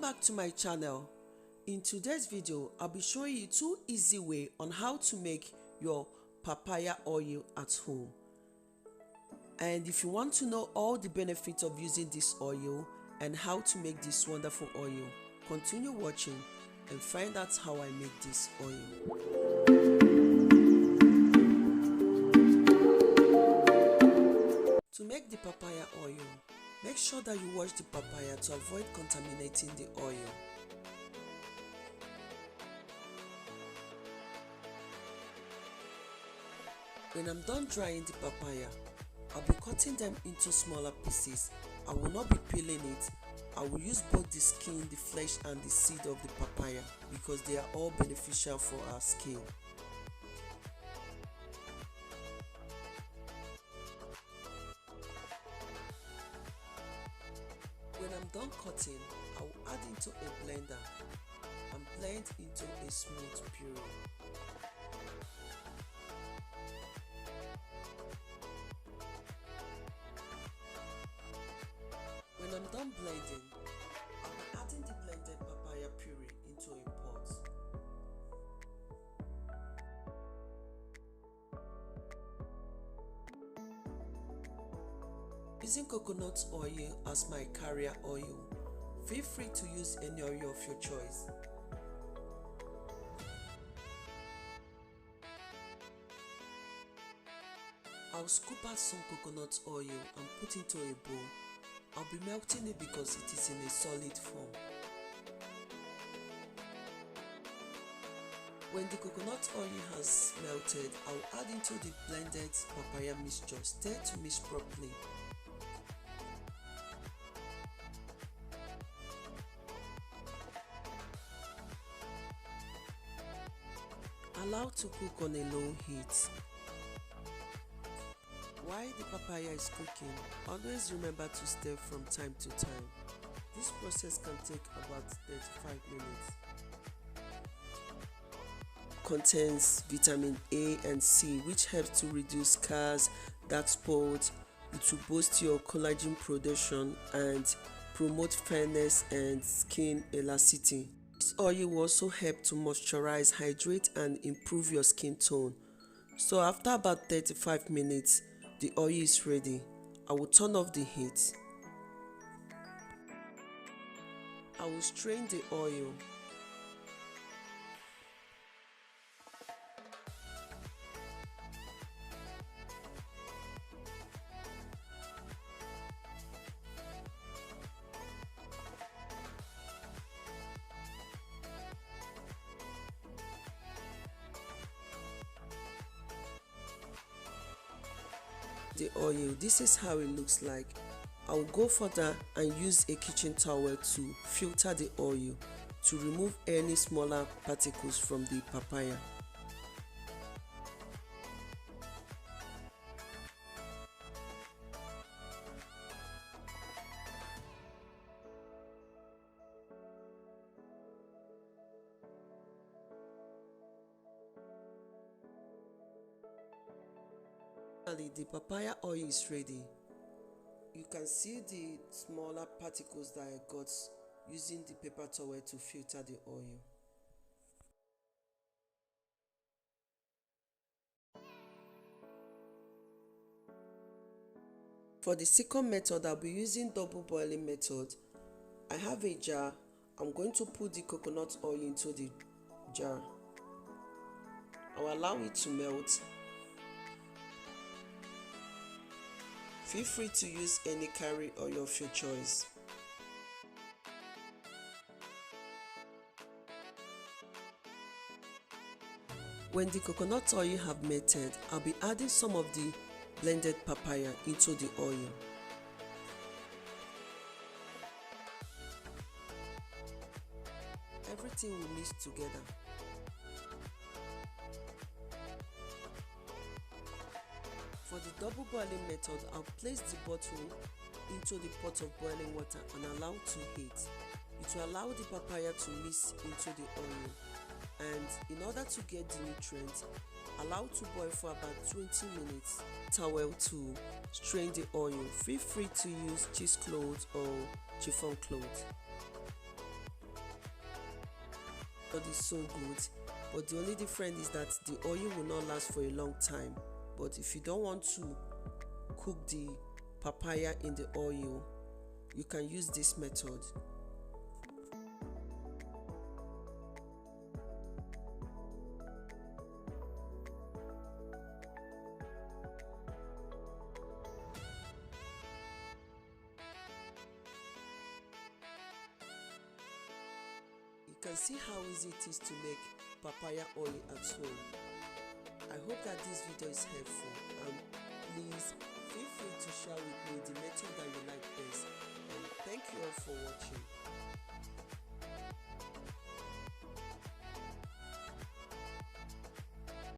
back to my channel. In today's video, I'll be showing you two easy ways on how to make your papaya oil at home. And if you want to know all the benefits of using this oil and how to make this wonderful oil, continue watching and find out how I make this oil. To make the papaya oil, make sure that you wash the papaya to avoid contaminating the oil. When I'm done drying the papaya, I'll be cutting them into smaller pieces. I will not be peeling it. I will use both the skin, the flesh and the seed of the papaya because they are all beneficial for our skin. When I'm done cutting, I will add into a blender and blend into a smooth puree. When I'm done blending, I'll be adding the blended papaya puree into a pot. Using coconut oil as my carrier oil, feel free to use any oil of your choice. I'll scoop out some coconut oil and put into a bowl. I'll be melting it because it is in a solid form. When the coconut oil has melted, I'll add into the blended papaya mixture. Stir to mix properly. Allow to cook on a low heat. While the papaya is cooking, always remember to stir from time to time. This process can take about 35 minutes. Contains vitamin A and C, which helps to reduce scars, dark spots. It will boost your collagen production and promote fairness and skin elasticity. This oil will also help to moisturize, hydrate and improve your skin tone. So after about 35 minutes, the oil is ready. I will turn off the heat. I will strain the oil. The oil, this is how it looks like. I will go further and use a kitchen towel to filter the oil to remove any smaller particles from the papaya. Finally, the papaya oil is ready. You can see the smaller particles that I got using the paper towel to filter the oil. For the second method, I'll be using double boiling method. I have a jar. I'm going to put the coconut oil into the jar. I'll allow it to melt. Feel free to use any carrier oil of your choice. When the coconut oil have melted, I'll be adding some of the blended papaya into the oil. Everything will mix together. For the double boiling method, I'll place the bottle into the pot of boiling water and allow to heat. It will allow the papaya to mix into the oil, and in order to get the nutrients, allow to boil for about 20 minutes. Towel to strain the oil. Feel free to use cheesecloth or chiffon cloth. method is so good, but the only difference is that the oil will not last for a long time. But if you don't want to cook the papaya in the oil, you can use this method. You can see how easy it is to make papaya oil at home. I hope that this video is helpful, and please feel free to share with me the method that you like best. And thank you all for watching.